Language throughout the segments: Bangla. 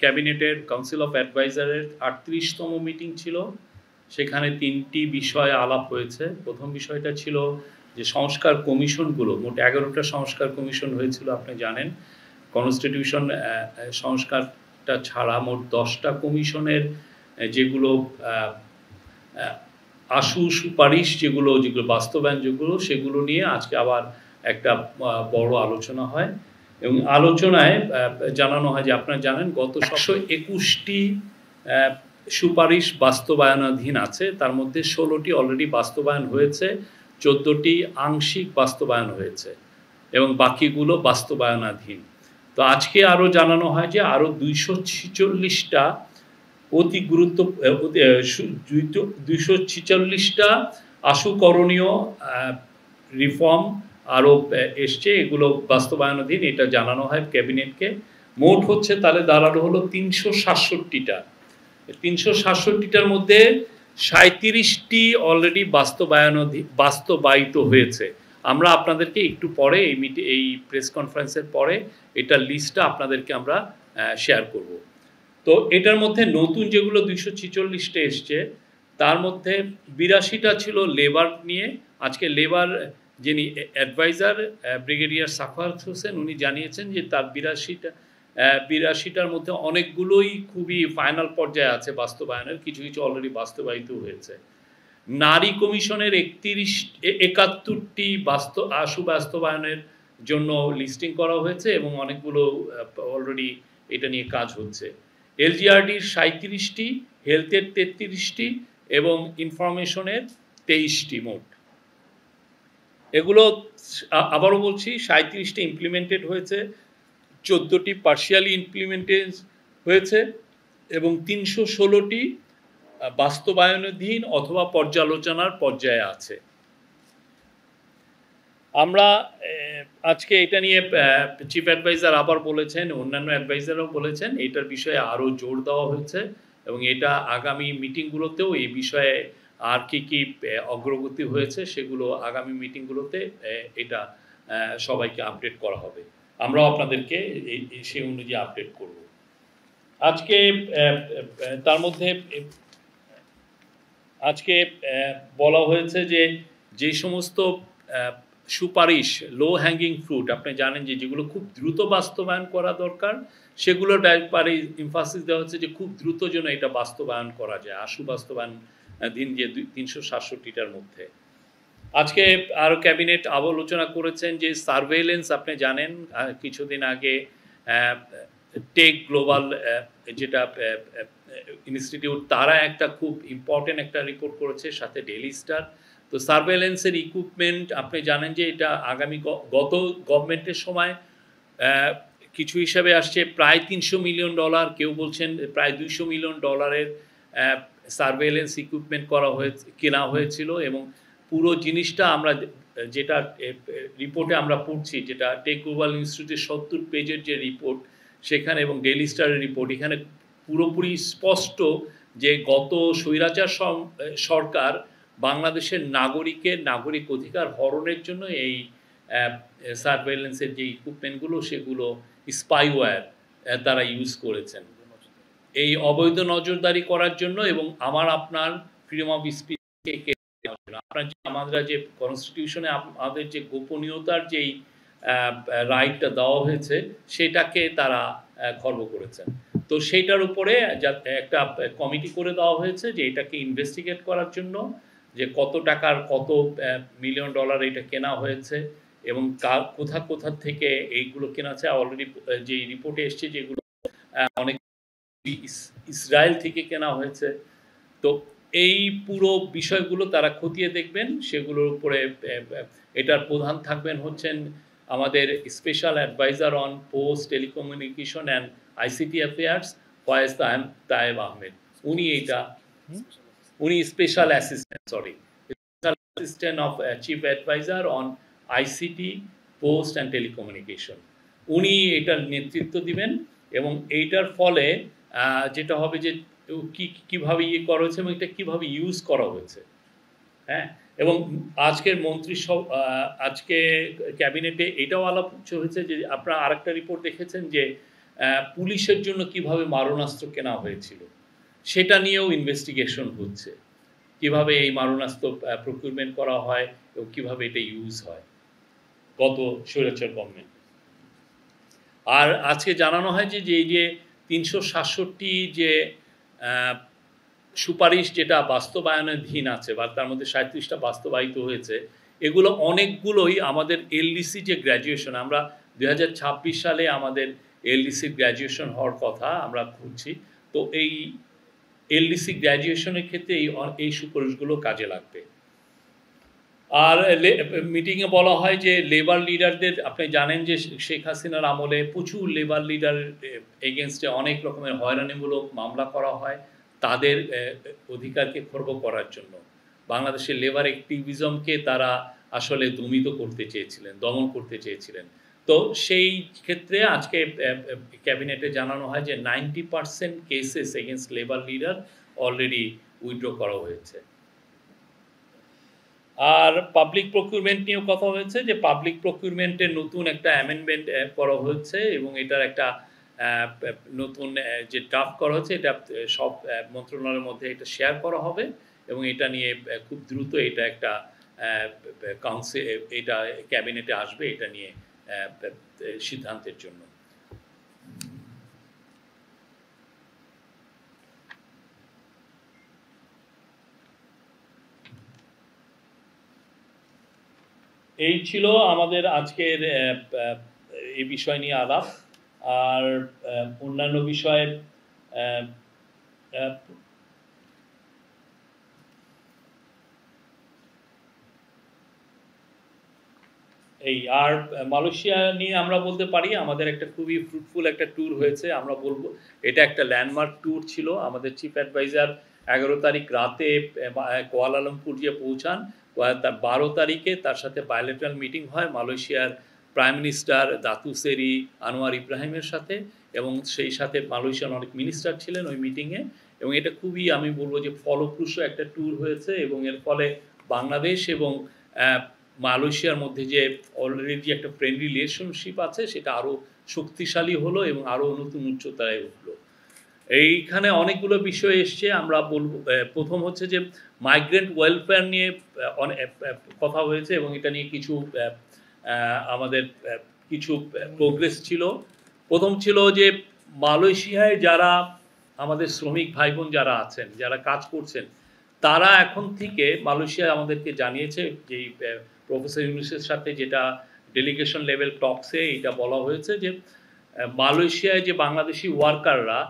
ক্যাবিনেটের কাউন্সিল অফ অ্যাডভাইজারের 38তম মিটিং ছিল। সেখানে 3টি বিষয় আলাপ হয়েছে। প্রথম বিষয়টা ছিল যে সংস্কার কমিশনগুলো, মোট 11টা সংস্কার কমিশন হয়েছিল, আপনি জানেন। কনস্টিটিউশন সংস্কারটা ছাড়া মোট 10টা কমিশনের যেগুলো আশু সুপারিশ যেগুলো বাস্তবায়নযোগ্য, সেগুলো নিয়ে আজকে আবার একটা বড় আলোচনা হয় এবং আলোচনায় জানানো হয় যে আপনারা জানেন গত 721টি সুপারিশ বাস্তবায়নাধীন আছে, তার মধ্যে 16টি অলরেডি বাস্তবায়ন হয়েছে, 14টি আংশিক বাস্তবায়ন হয়েছে এবং বাকিগুলো বাস্তবায়নাধীন। তো আজকে আরও জানানো হয় যে আরও 246টা অতি গুরুত্ব 246টা আশুকরণীয় রিফর্ম আরও এসছে, এগুলো বাস্তবায়নাধীন, এটা জানানো হয় ক্যাবিনেটকে। মোট হচ্ছে তাহলে দাঁড়ানো হলো 367টা। 367টার মধ্যে 37টি অলরেডি বাস্তবায়িত হয়েছে। আমরা আপনাদেরকে একটু পরে এই প্রেস কনফারেন্সের পরে এটার লিস্টটা আপনাদেরকে আমরা শেয়ার করব। তো এটার মধ্যে নতুন যেগুলো 246টা এসছে, তার মধ্যে 82টা ছিল লেবার নিয়ে। আজকে লেবার যিনি অ্যাডভাইজার ব্রিগেডিয়ার সাখাওয়াত হোসেন, উনি জানিয়েছেন যে তার 82টার মধ্যে অনেকগুলোই খুবই ফাইনাল পর্যায়ে আছে বাস্তবায়নের, কিছু কিছু অলরেডি বাস্তবায়িত হয়েছে। নারী কমিশনের 71টি আশু বাস্তবায়নের জন্য লিস্টিং করা হয়েছে এবং অনেকগুলো অলরেডি এটা নিয়ে কাজ হচ্ছে। এলজিআরডির 37টি, হেলথের 33টি এবং ইনফরমেশনের 23টি মোট। এগুলো আবারও বলছি, 37টি ইমপ্লিমেন্টেড হয়েছে, 14টি পার্শিয়ালি ইমপ্লিমেন্টেড হয়েছে এবং 316টি বাস্তবায়নাধীন অথবা পর্যালোচনার পর্যায়ে আছে। আমরা আজকে এটা নিয়ে চিফ অ্যাডভাইজার আবার বলেছেন, অন্যান্য অ্যাডভাইজারও বলেছেন, এটার বিষয়ে আরও জোর দেওয়া হয়েছে এবং এটা আগামী মিটিংগুলোতেও এই বিষয়ে আর কি অগ্রগতি হয়েছে সেগুলো আগামী মিটিংগুলোতে এটা সবাইকে আপডেট করা হবে। আমরাও আপনাদেরকে সেই অনুযায়ী আপডেট করব। আজকে তার মধ্যে আজকে বলা হয়েছে যে সমস্ত সুপারিশ, লো হ্যাঙ্গিং ফ্রুট, আপনি জানেন যে যেগুলো খুব দ্রুত বাস্তবায়ন করা দরকার, সেগুলোর ব্যাপারে এমফাসিস দেওয়া হচ্ছে যে খুব দ্রুত যেন এটা বাস্তবায়ন করা যায়, আশু বাস্তবায়নাধীন যে 367টার মধ্যে। আজকে আরও ক্যাবিনেট আলোচনা করেছেন যে সার্ভেইলেন্স, আপনি জানেন কিছুদিন আগে টেক গ্লোবাল যেটা ইনস্টিটিউট, তারা একটা খুব ইম্পর্টেন্ট একটা রিপোর্ট করেছে, সাথে ডেইলি স্টার। তো সার্ভেইলেন্সের ইকুইপমেন্ট আপনি জানেন যে এটা আগামী গত গভর্নমেন্টের সময় কিছু হিসাবে আসছে প্রায় $300 মিলিয়ন, কেউ বলছেন প্রায় $200 মিলিয়ন সার্ভেইলেন্স ইকুইপমেন্ট কেনা হয়েছিল এবং পুরো জিনিসটা আমরা যেটা রিপোর্টে আমরা পড়ছি, যেটা টেক গ্লোবাল ইনস্টিটিউটের 70 পেজের যে রিপোর্ট সেখানে এবং ডেইলি স্টারের রিপোর্ট, এখানে পুরোপুরি স্পষ্ট যে গত স্বৈরাচার সরকার বাংলাদেশের নাগরিক অধিকার হরণের জন্য এই সার্ভেইলেন্সের যে ইকুইপমেন্টগুলো সেগুলো স্পাইওয়্যার তারা ইউজ করেছেন এই অবৈধ নজরদারি করার জন্য এবং আপনার ফ্রিডম অফ স্পিচকে আমরা যে কনস্টিটিউশনে আমাদের যে গোপনীয়তার যেই রাইটটা দেওয়া হয়েছে সেটাকে তারা খর্ব করেছেন। তো সেইটার উপরে একটা কমিটি করে দেওয়া হয়েছে যে এটাকে ইনভেস্টিগেট করার জন্য, যে কত টাকার কত $মিলিয়ন এটা কেনা হয়েছে এবং কোথা থেকে এইগুলো কেনা আছে। অলরেডি যে রিপোর্টে এসছে যেগুলো অনেক ইসরায়েল থেকে কেনা হয়েছে। তো এই পুরো বিষয়গুলো তারা খতিয়ে দেখবেন, সেগুলোর উপরে এটার প্রধান থাকবেন হচ্ছেন আমাদের special adviser on post, telecommunication and ICT affairs Faiz Tayeb Ahmed. উনি special assistant of chief adviser on ICT, post and telecommunication. উনি এটার নেতৃত্ব দিবেন এবং এইটার ফলে যেটা হবে যে কীভাবে করা হয়েছে এবং এটা কীভাবে ইউজ করা হয়েছে। হ্যাঁ, এবং আজকের আজকে ক্যাবিনেটে এটাও আলাপ হয়েছে যে আপনারা আরেকটা রিপোর্ট দেখেছেন যে পুলিশের জন্য কিভাবে মারণাস্ত্র কেনা হয়েছিল সেটা নিয়েও ইনভেস্টিগেশন হচ্ছে, কিভাবে এই মারণাস্ত্র প্রকিউরমেন্ট করা হয় এবং কিভাবে এটা ইউজ হয় গত স্বৈরাচার গভর্নমেন্ট। আর আজকে জানানো হয় যে এই যে ৩৬৭ যে সুপারিশ যেটা বাস্তবায়নাধীন আছে বা তার মধ্যে ৩৭টা বাস্তবায়িত হয়েছে, এগুলো অনেকগুলোই আমাদের এলডিসি যে গ্র্যাজুয়েশন, আমরা ২০২৬ সালে আমাদের এলডিসির গ্র্যাজুয়েশন হওয়ার কথা আমরা খুঁজছি, তো এই এলডিসি গ্র্যাজুয়েশনের ক্ষেত্রে এই সুপারিশগুলো কাজে লাগবে। আর মিটিংয়ে বলা হয় যে লেবার লিডারদের, আপনি জানেন যে শেখ হাসিনার আমলে প্রচুর লেবার লিডার এগেনস্টে অনেক রকমের হয়রানিমূলক মামলা করা হয় তাদের অধিকারকে খর্ব করার জন্য। বাংলাদেশের লেবার অ্যাক্টিভিজমকে তারা আসলে দমিত করতে চেয়েছিলেন, দমন করতে চেয়েছিলেন। তো সেই ক্ষেত্রে আজকে ক্যাবিনেটে জানানো হয় যে 90% cases against labour leader already withdraw করা হয়েছে। আর পাবলিক প্রকিউরমেন্ট নিয়েও কথা হয়েছে যে পাবলিক প্রকিউরমেন্টের নতুন একটা অ্যামেন্ডমেন্ট করা হয়েছে এবং এটার একটা নতুন যে ড্রাফট করা হচ্ছে এটা সব মন্ত্রণালয়ের মধ্যে এটা শেয়ার করা হবে এবং এটা নিয়ে খুব দ্রুত এটা একটা কাউন্সিল, এটা ক্যাবিনেটে আসবে এটা নিয়ে সিদ্ধান্তের জন্য। এই ছিল আমাদের আজকের এই বিষয় নিয়ে আলাপ। আর অন্যান্য বিষয়ে এই আর মালয়েশিয়া নিয়ে আমরা বলতে পারি আমাদের একটা খুবই ফ্রুটফুল একটা ট্যুর হয়েছে, আমরা বলবো এটা একটা ল্যান্ডমার্ক ট্যুর ছিল। আমাদের চিফ অ্যাডভাইজার 11 তারিখ রাতে কুয়ালালামপুর গিয়ে পৌঁছান, তার 12 তারিখে তার সাথে বায়োলেটারাল মিটিং হয় মালয়েশিয়ার প্রাইম মিনিস্টার দাতু সেরি আনোয়ার ইব্রাহিমের সাথে, এবং সেই সাথে মালয়েশিয়ার অনেক মিনিস্টার ছিলেন ওই মিটিংয়ে। এবং এটা খুবই আমি বলবো যে ফলপ্রসূ একটা ট্যুর হয়েছে এবং এর ফলে বাংলাদেশ এবং মালয়েশিয়ার মধ্যে যে অলরেডি একটা ফ্রেন্ডলি রিলেশনশিপ আছে সেটা আরও শক্তিশালী হলো এবং আরও নতুন উচ্চতায় উঠলো। এইখানে অনেকগুলো বিষয় এসছে, আমরা বলবো প্রথম হচ্ছে যে মাইগ্রেন্ট ওয়েলফেয়ার নিয়ে অনেক কথা হয়েছে এবং এটা নিয়ে কিছু আমাদের কিছু প্রোগ্রেস ছিল। প্রথম ছিল যে মালয়েশিয়ায় যারা আমাদের শ্রমিক ভাই বোন যারা আছেন, যারা কাজ করছেন, তারা এখন থেকে মালয়েশিয়া আমাদেরকে জানিয়েছে যে প্রফেসর ইউনুসের সাথে যেটা ডেলিগেশন লেভেল টকসে এটা বলা হয়েছে যে মালয়েশিয়ায় যে বাংলাদেশি ওয়ার্কাররা,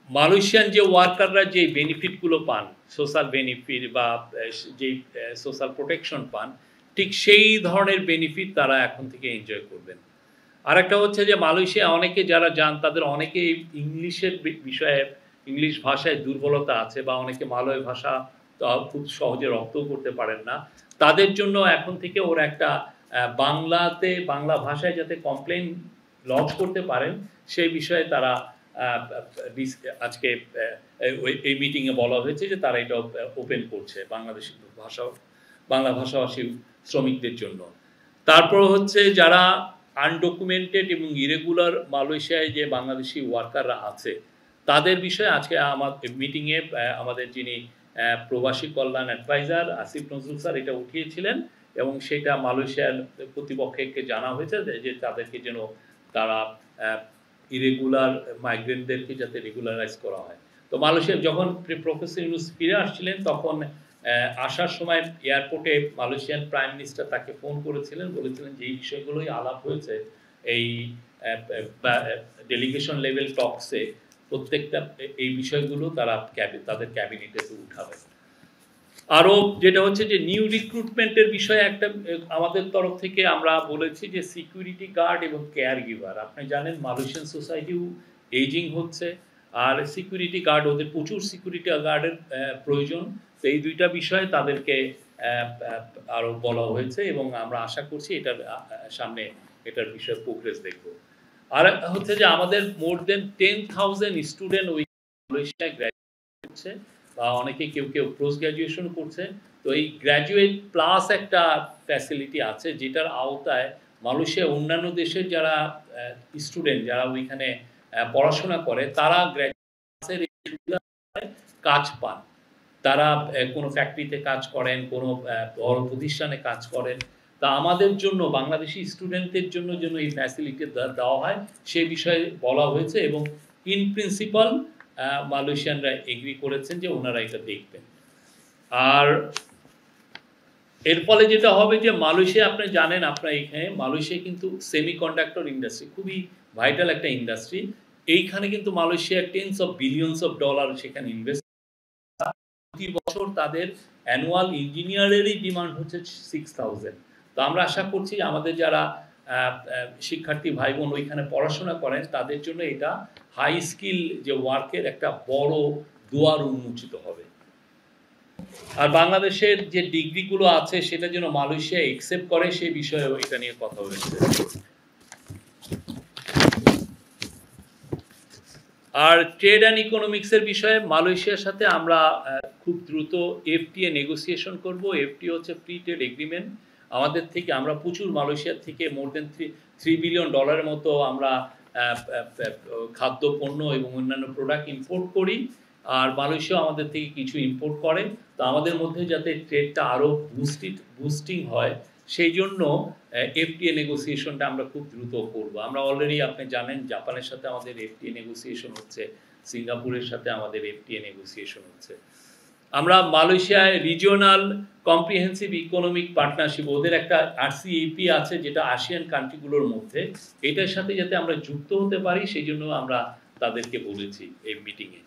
মালয়েশিয়ান যে ওয়ার্কাররা যে বেনিফিটগুলো পান, সোশ্যাল বেনিফিট বা যেই সোশ্যাল প্রোটেকশন পান, ঠিক সেই ধরনের বেনিফিট তারা এখন থেকে এনজয় করবেন। আর একটা হচ্ছে যে মালয়েশিয়া অনেকে যারা যান তাদের অনেকে ইংলিশের বিষয়ে, ইংলিশ ভাষায় দুর্বলতা আছে বা অনেকে মালয় ভাষা খুব সহজে রপ্তও করতে পারেন না, তাদের জন্য এখন থেকে ওরা একটা বাংলা ভাষায় যাতে কমপ্লেন লঞ্চ করতে পারেন সেই বিষয়ে তারা আজকে এই মিটিংয়ে বলা হয়েছে যে তারা এটা ওপেন করছে বাংলা ভাষাভাষী শ্রমিকদের জন্য। তারপর হচ্ছে যারা আনডকুমেন্টেড এবং ইরেগুলার মালয়েশিয়ায় যে বাংলাদেশি ওয়ার্কাররা আছে তাদের বিষয়ে আজকে আমাদের মিটিংয়ে আমাদের যিনি প্রবাসী কল্যাণ অ্যাডভাইজার আসিফ নজরুল স্যার এটা উঠিয়েছিলেন এবং সেটা মালয়েশিয়ার কর্তৃপক্ষকে জানা হয়েছে যে তাদেরকে যেন তারা ইরেগুলার মাইগ্রেন্টদেরকে যাতে রেগুলারাইজ করা হয়। তো মালয়েশিয়া যখন প্রফেসর ইউনুস ফিরে আসছিলেন তখন আসার সময় এয়ারপোর্টে মালয়েশিয়ান প্রাইম মিনিস্টার তাকে ফোন করেছিলেন, বলেছিলেন যে এই বিষয়গুলোই আলাপ হয়েছে এই ডেলিগেশন লেভেল টকসে, প্রত্যেকটা এই বিষয়গুলো তারা তাদের ক্যাবিনেটে উঠাবে। আরও যেটা হচ্ছে যে নিউ রিক্রুটমেন্টের বিষয়ে একটা আমাদের তরফ থেকে আমরা বলেছি যে সিকিউরিটি গার্ড এবং কেয়ার গিভার, আপনি জানেন মালয়েশিয়ান সোসাইটিও এইজিং হচ্ছে আর সিকিউরিটি গার্ড, ওদের প্রচুর সিকিউরিটি গার্ডের প্রয়োজন। তো এই দুইটা বিষয়ে তাদেরকে আরও বলা হয়েছে এবং আমরা আশা করছি এটার সামনে এটার বিষয়ে প্রোগ্রেস দেখব। আর হচ্ছে যে আমাদের মোর দেন 10,000 স্টুডেন্ট ওই মালয়েশিয়ায় গ্র্যাজুয়েট করছে বা অনেকে কেউ পোস্ট গ্র্যাজুয়েশন করছে। তো এই গ্র্যাজুয়েট প্লাস একটা ফ্যাসিলিটি আছে যেটার আওতায় মালয়েশিয়া অন্যান্য দেশের যারা স্টুডেন্ট যারা ওইখানে পড়াশোনা করে তারা গ্র্যাজুয়েটের কাজ পান, তারা কোনো ফ্যাক্টরিতে কাজ করেন, কোনো বড় প্রতিষ্ঠানে কাজ করেন। তা আমাদের জন্য বাংলাদেশি স্টুডেন্টদের জন্য যেন এই ফ্যাসিলিটি দেওয়া হয় সে বিষয়ে বলা হয়েছে এবং ইন প্রিন্সিপাল মালয়েশিয়ানরা এগ্রি করেছেন যে ওনারা এটা দেখবেন। আর এর ফলে যেটা হবে যে মালয়েশিয়া আপনি জানেন, আপনার এখানে মালয়েশিয়া কিন্তু সেমিকন্ডাক্টর ইন্ডাস্ট্রি খুবই ভাইটাল একটা ইন্ডাস্ট্রি। এইখানে কিন্তু Malaysia tense of billions of dollar সেখানে ইনভেস্ট, প্রতি বছর তাদের অ্যানুয়াল ইঞ্জিনিয়ারেরই ডিমান্ড হচ্ছে 6000। তো আমরা আশা করছি আমাদের যারা শিক্ষার্থী ভাই বোন ওইখানে পড়াশোনা করেন তাদের জন্য এটা হাই স্কিল যে ওয়ার্কের একটা বড় দুয়ার উন্মোচিত হবে। আর বাংলাদেশের যে ডিগ্রিগুলো আছে সেটা যেন মালয়েশিয়া একসেপ্ট করে সেই বিষয়ে এটা নিয়ে কথা হয়েছে। আর ট্রেড অ্যান্ড ইকোনমিক্সের বিষয়ে মালয়েশিয়ার সাথে আমরা খুব দ্রুত এফটিএ নেগোসিয়েশন করব। এফটিএ হচ্ছে ফ্রি ট্রেড এগ্রিমেন্ট। আমাদের থেকে আমরা প্রচুর মালয়েশিয়ার থেকে মোর দেন $3 বিলিয়ন মতো আমরা খাদ্যপণ্য এবং অন্যান্য প্রোডাক্ট ইম্পোর্ট করি, আর মালয়েশিয়া আমাদের থেকে কিছু ইম্পোর্ট করে। তো আমাদের মধ্যে যাতে ট্রেডটা আরও বুস্টিং হয় সেই জন্য এফটিএ নেগোসিয়েশনটা আমরা খুব দ্রুত করব। আমরা অলরেডি আপনি জানেন জাপানের সাথে আমাদের এফটিএ নেগোসিয়েশন হচ্ছে, সিঙ্গাপুরের সাথে আমাদের এফটিএ নেগোসিয়েশন হচ্ছে। আমরা মালয়েশিয়ায় রিজিওনাল কম্প্রিহেন্সিভ ইকোনমিক পার্টনারশিপ, ওদের একটা আরসিইপি আছে যেটা আসিয়ান কান্ট্রিগুলোর মধ্যে, এটার সাথে যাতে আমরা যুক্ত হতে পারি সেই জন্য আমরা তাদেরকে বলেছি এই মিটিংয়ে।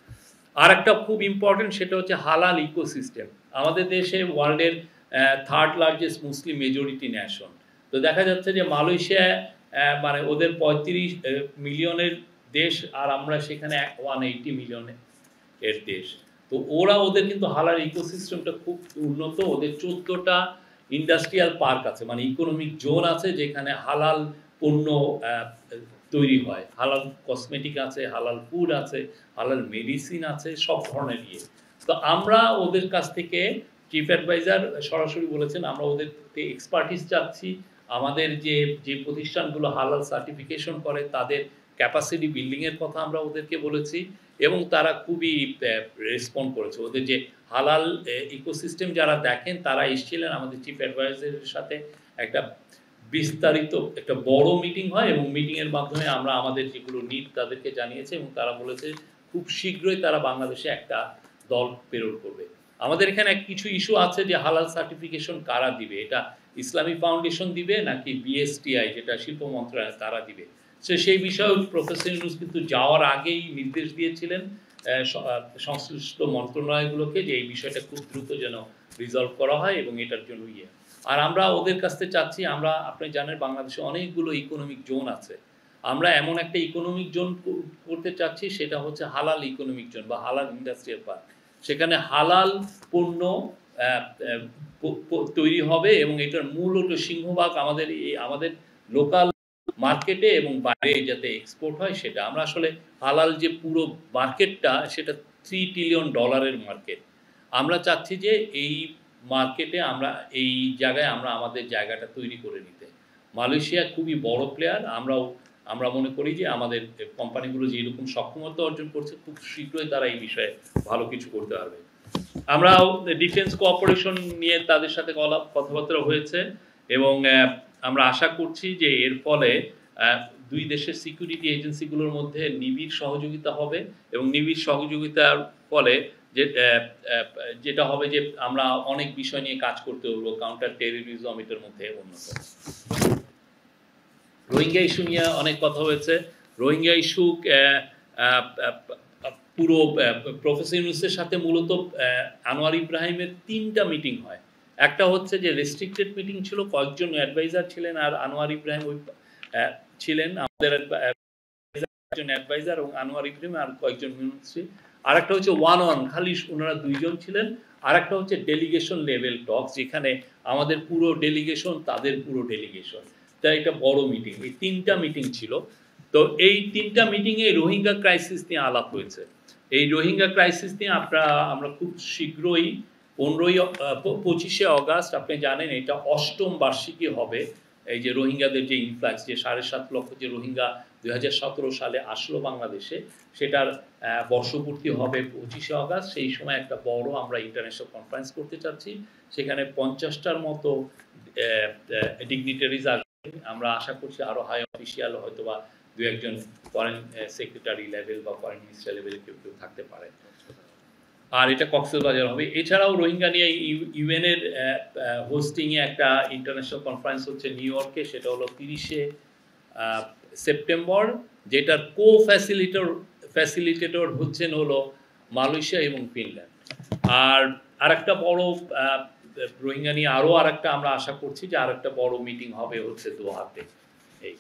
আর একটা খুব ইম্পর্টেন্ট সেটা হচ্ছে হালাল ইকোসিস্টেম। আমাদের দেশে ওয়ার্ল্ডের 3rd লার্জেস্ট মুসলিম মেজরিটি নেশন। তো দেখা যাচ্ছে যে মালয়েশিয়া মানে ওদের 35 মিলিয়নের দেশ আর আমরা সেখানে 180 মিলিয়নের দেশ। তো ওদের কিন্তু হালাল ইকোসিস্টেমটা খুব উন্নত। ওদের 14টা ইন্ডাস্ট্রিয়াল পার্ক আছে, মানে ইকোনমিক জোন আছে যেখানে হালাল পণ্য তৈরি হয়, হালাল কসমেটিক আছে, হালাল ফুড আছে, হালাল মেডিসিন আছে, সব ধরনের ইয়ে। তো আমরা ওদের কাছ থেকে চিফ অ্যাডভাইজার সরাসরি বলেছেন আমরা ওদের এক্সপার্টিস চাচ্ছি। আমাদের যে প্রতিষ্ঠানগুলো হালাল সার্টিফিকেশন করে তাদের ক্যাপাসিটি বিল্ডিংয়ের কথা আমরা ওদেরকে বলেছি এবং তারা খুবই রেসপন্ড করেছে। ওদের যে হালাল ইকোসিস্টেম যারা দেখেন তারা এসেছিলেন আমাদের চিফ অ্যাডভাইজারের সাথে, একটা বিস্তারিত একটা বড় মিটিং হয় এবং মিটিংয়ের মাধ্যমে আমরা আমাদের যেগুলো নিড তাদেরকে জানিয়েছি এবং তারা বলেছে খুব শীঘ্রই তারা বাংলাদেশে একটা দল প্রেরণ করবে। আমাদের এখানে কিছু ইস্যু আছে যে হালাল সার্টিফিকেশন কারা দিবে, এটা ইসলামী ফাউন্ডেশন দিবে নাকি বিএসটিআই যেটা শিল্প মন্ত্রণালয় তারা দিবে। সেই বিষয়ে প্রফেসর ইউনূস কিন্তু যাওয়ার আগেই নির্দেশ দিয়েছিলেন সংশ্লিষ্ট মন্ত্রণালয়গুলোকে যে এই বিষয়টা খুব দ্রুত যেন রিজলভ করা হয় এবং এটার জন্য আর আমরা ওদের কাছ থেকে চাচ্ছি, আমরা আপনি জানেন বাংলাদেশে অনেকগুলো ইকোনমিক জোন আছে, আমরা এমন একটা ইকোনমিক জোন করতে চাচ্ছি সেটা হচ্ছে হালাল ইকোনমিক জোন বা হালাল ইন্ডাস্ট্রিয়াল পার্ক। সেখানে হালাল পণ্য তৈরি হবে এবং এটার মূল সিংহভাগ আমাদের লোকাল মার্কেটে এবং বাইরে যাতে এক্সপোর্ট হয় সেটা। আমরা আসলে হালাল যে পুরো মার্কেটটা সেটা $3 ট্রিলিয়ন মার্কেট। আমরা চাচ্ছি যে এই মার্কেটে এই জায়গায় আমরা আমাদের জায়গাটা তৈরি করে নিতে। মালয়েশিয়া খুবই বড় প্লেয়ার, আমরা মনে করি যে আমাদের কোম্পানিগুলো যেরকম সক্ষমতা অর্জন করছে খুব শীঘ্রই তারা এই বিষয়ে ভালো কিছু করতে পারবে। আমরাও ডিফেন্স কোঅপারেশন নিয়ে তাদের সাথে কথাবার্তা হয়েছে এবং আমরা আশা করছি যে এর ফলে দুই দেশের সিকিউরিটি এজেন্সিগুলোর মধ্যে নিবিড় সহযোগিতা হবে এবং নিবিড় সহযোগিতার ফলে যেটা হবে যে আমরা অনেক বিষয় নিয়ে কাজ করতে পারবো। কাউন্টার টেররিজম এটার মধ্যে অন্যতম। রোহিঙ্গা ইস্যু নিয়ে অনেক কথা হয়েছে। রোহিঙ্গা ইস্যু পুরো প্রফেসর ইউনূসের সাথে মূলত আনোয়ার ইব্রাহিমের 3টা মিটিং হয়। একটা হচ্ছে যে রেস্ট্রিক্টেড মিটিং ছিল, কয়েকজন অ্যাডভাইজার ছিলেন আর আনোয়ার ইব্রাহিম ছিলেন আমাদের একজন অ্যাডভাইজার এবং আনোয়ার ইব্রাহিম আর কয়েকজন মিনিস্ট্রি। আর একটা হচ্ছে 1-on-1, খালি ওনারা 2জন ছিলেন। আর একটা হচ্ছে ডেলিগেশন লেভেল টক, যেখানে আমাদের পুরো ডেলিগেশন তাদের পুরো ডেলিগেশন, তাই একটা বড় মিটিং। এই 3টা মিটিং ছিল। তো এই 3টা মিটিংয়ে রোহিঙ্গা ক্রাইসিস নিয়ে আলাপ হয়েছে। এই রোহিঙ্গা ক্রাইসিস নিয়ে আমরা খুব শীঘ্রই 25শে অগাস্ট, আপনি জানেন এটা 8ম বার্ষিকী হবে এই যে রোহিঙ্গাদের যে ইনফ্লাক্স, যে 7.5 লক্ষ যে রোহিঙ্গা 2017 সালে আসলো বাংলাদেশে, সেটার বর্ষপূর্তি হবে 25শে আগস্ট। সেই সময় একটা বড় আমরা ইন্টারন্যাশনাল কনফারেন্স করতে চাচ্ছি, সেখানে 50টার মতো ডিগনিটারিজ আসবে। আমরা আশা করছি আরও হাই অফিসিয়াল হয়তো বা 2-1 ফরেন সেক্রেটারি লেভেল বা ফরেন মিনিস্টার লেভেলে কেউ কেউ থাকতে পারে। আর এটা কক্সবাজার হবে। এছাড়াও রোহিঙ্গা নিয়ে ইউএনের হোস্টিংয়ে একটা ইন্টারন্যাশনাল কনফারেন্স হচ্ছে নিউ ইয়র্কে, সেটা হলো 30শে সেপ্টেম্বর, যেটার ফ্যাসিলিটেটর হচ্ছেন হলো মালয়েশিয়া এবং ফিনল্যান্ড। আর আরেকটা বড় রোহিঙ্গা নিয়ে আরও আরেকটা আমরা আশা করছি যে আরেকটা বড় মিটিং হবে হচ্ছে দোহাতে। এই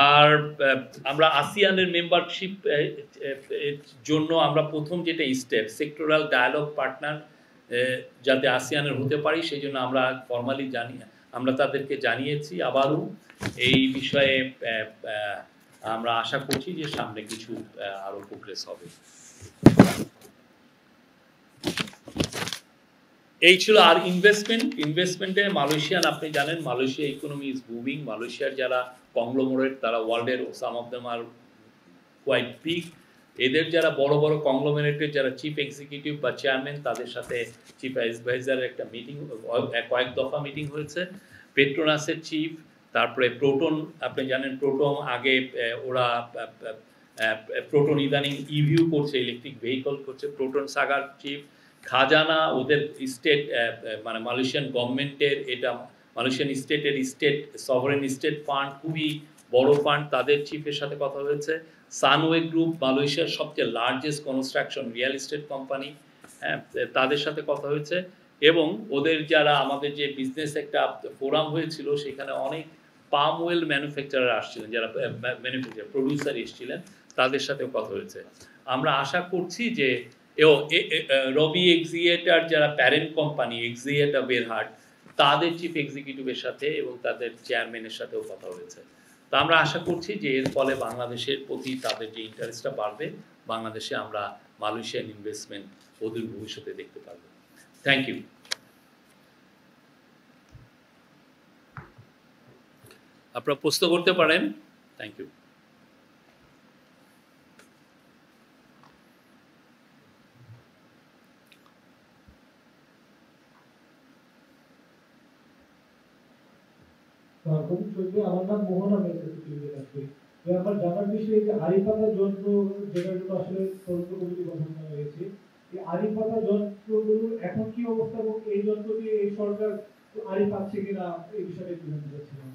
আর আমরা আসিয়ানের মেম্বারশিপ জন্য আমরা প্রথম যেটা স্টেপ, সেক্টরাল ডায়ালগ পার্টনার যাতে আসিয়ানের হতে পারি, সেই জন্য আমরা ফর্মালি আমরা তাদেরকে জানিয়েছি। আবারও এই বিষয়ে আমরা আশা করছি যে সামনে কিছু আরো প্রোগ্রেস হবে। এই ছিল। আর ইনভেস্টমেন্টে মালয়েশিয়ান, আপনি জানেন মালয়েশিয়া ইকোনমি ইজ বুমিং। মালয়েশিয়ার যারা কংগ্লোমারেট, তারা ওয়ার্ল্ডের some of them are quite big. এদের যারা বড় বড় কংগ্লোমারেটের যারা চিফ এক্সিকিউটিভ বা চেয়ারম্যান, তাদের সাথে চিফ অ্যাডভাইজারের একটা মিটিং, কয়েক দফা মিটিং হয়েছে। পেট্রোনাসের চিফ, তারপরে প্রোটন, আপনি জানেন প্রোটন আগে ওরা প্রোটন ইদানিং ইভিউ করছে, ইলেকট্রিক ভেহিকল করছে। প্রোটন সাগার চিফ, খাজানা ওদের স্টেট মানে মালয়েশিয়ান গভর্নমেন্টের, এটা মালয়েশিয়ান স্টেটের সভারেন স্টেট ফান্ড, খুবই বড় ফান্ড, তাদের চিফের সাথে কথা হয়েছে। সানওয়ে গ্রুপ, মালয়েশিয়ার সবচেয়ে largest construction real estate company, হ্যাঁ, তাদের সাথে কথা হয়েছে। এবং ওদের যারা আমাদের যে বিজনেস একটা ফোরাম হয়েছিল, সেখানে অনেক পাম অয়েল ম্যানুফ্যাকচারার আসছিলেন, যারা প্রডিউসার এসেছিলেন, তাদের সাথেও কথা হয়েছে। আমরা আশা করছি যে রবি এক্সিয়েটার যারা প্যারেন্ট কোম্পানি এক্সিয়েটা বেরহাট, তাদের চিফ এক্সিকিউটিভের সাথে এবং তাদের চেয়ারম্যানের সাথেও কথা হয়েছে। তো আমরা আশা করছি যে এর ফলে বাংলাদেশের প্রতি তাদের যে ইন্টারেস্টটা বাড়বে, বাংলাদেশে আমরা মালয়েশিয়ান ইনভেস্টমেন্ট অদূর ভবিষ্যতে দেখতে পারবো। Thank you. আপনারা প্রশ্ন করতে পারেন। Thank you. আমার নাম মোহন, আমি আমার জানার বিষয় যে আড়িপাতা যন্ত্র, যেটার জন্য আসলে তদন্ত কমিটি গঠন করা হয়েছে, এই আড়িপাতা যন্ত্রগুলো এখন কি অবস্থা এবং এই যন্ত্র দিয়ে এই সরকার আড়ি পাচ্ছে কিনা, এই বিষয়ে একটু জানতে চাচ্ছিলাম।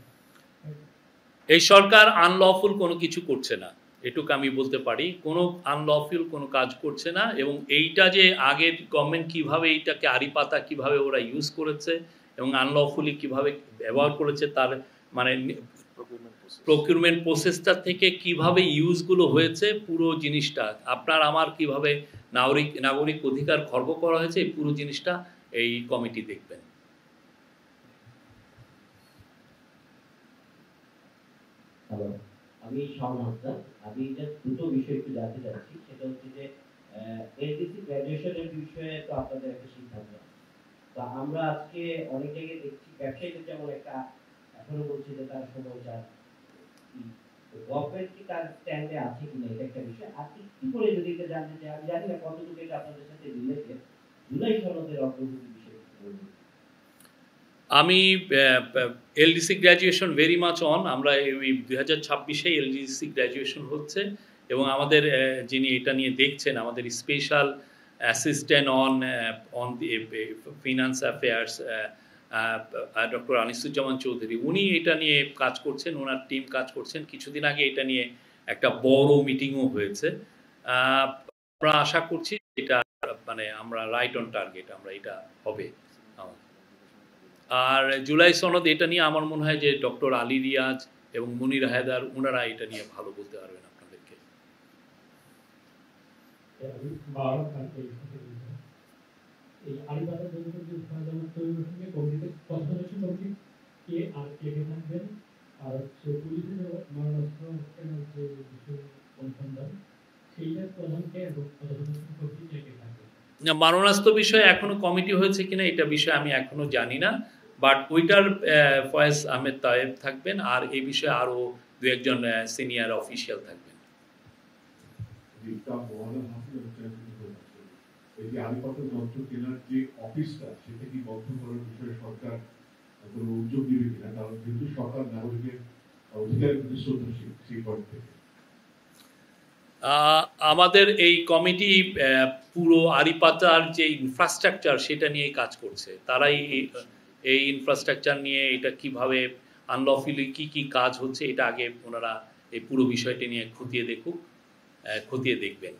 এই সরকার আনলফুল কোনো কিছু করছে না, এটুকু আমি বলতে পারি। কোনো আনলফুল কোনো কাজ করছে না। এবং এইটা যে আগের গভর্নমেন্ট কিভাবে এইটাকে আড়িপাতা কিভাবে ওরা ইউজ করেছে এবং আনলফুলি কিভাবে ব্যবহার করেছে, তার মানে প্রকিউরমেন্ট প্রসেসটা থেকে কিভাবে ইউজগুলো হয়েছে, পুরো জিনিসটা আপনার আমার কিভাবে নাগরিক অধিকার খর্ব করা হয়েছে, এই পুরো জিনিসটা এই কমিটি দেখবেন। হ্যালো, আমি শাওন হাসান। আমি জাস্ট দুটো বিষয় একটু জানতে চাচ্ছি। সেটা হচ্ছে যে এলডিসি গ্র্যাজুয়েশনের বিষয়ে তো আপনাদের একটা সিদ্ধান্ত, তা আমরা আজকে অনেক জায়গায় দেখছি ব্যবসায়ীদের যেমন একটা এখনো বলছে যে তার সময় যান, গভর্নমেন্ট কি তার স্ট্যান্ডে আছে কিনা, এটা একটা বিষয়। আর একটু করে যদি এটা জানতে চাই, আমি জানি না কতটুকু এটা আপনাদের সাথে রিলেটেড, জুলাই সনদের অগ্রগতি বিষয়ে বলুন। আমি LDC graduation very much on. আমরা এই 2026-এ এলডিসি গ্র্যাজুয়েশন হচ্ছে এবং আমাদের যিনি এটা নিয়ে দেখছেন, আমাদের special assistant on finance affairs doctor Anisuzzaman Chowdhury, উনি এটা নিয়ে কাজ করছেন, ওনার টিম কাজ করছেন। কিছুদিন আগে এটা নিয়ে একটা বড় মিটিংও হয়েছে। আমরা আশা করছি এটা মানে আমরা রাইট অন টার্গেট, আমরা এটা হবে। আর জুলাই সনদ, এটা নিয়ে আমার মনে হয় যে ডক্টর আলী রিয়াজ এবং মুনির হায়দার, ওনারা এটা নিয়ে ভালো বলতে পারবেন আপনাদেরকে। মারণাস্ত্র বিষয়ে এখনো কমিটি হয়েছে কিনা, এটা বিষয়ে আমি এখনো জানি না। বাট ওইটার ফয়েজ আহমেদ তায়েব থাকবেন, আর এই বিষয়ে আরও দু একজন সিনিয়র অফিসিয়াল থাকবেন। এই যে আলিপাতা যন্ত্র কেনার যে অফিসটা, সেটা কি বন্ধ করার বিষয়ে সরকার কোনো উদ্যোগ নেবে কিনা? কারণ যেহেতু সরকার নাগরিকের অধিকারের প্রতি শ্রদ্ধাশীল, সেই পয়েন্ট থেকে আমাদের এই কমিটি পুরো আড়িপাতার যে ইনফ্রাস্ট্রাকচার সেটা নিয়ে কাজ করছে। তারাই এই ইনফ্রাস্ট্রাকচার নিয়ে এটা কিভাবে আনলফুলি কি কাজ হচ্ছে এটা আগে ওনারা এই পুরো বিষয়টি নিয়ে খতিয়ে দেখবেন।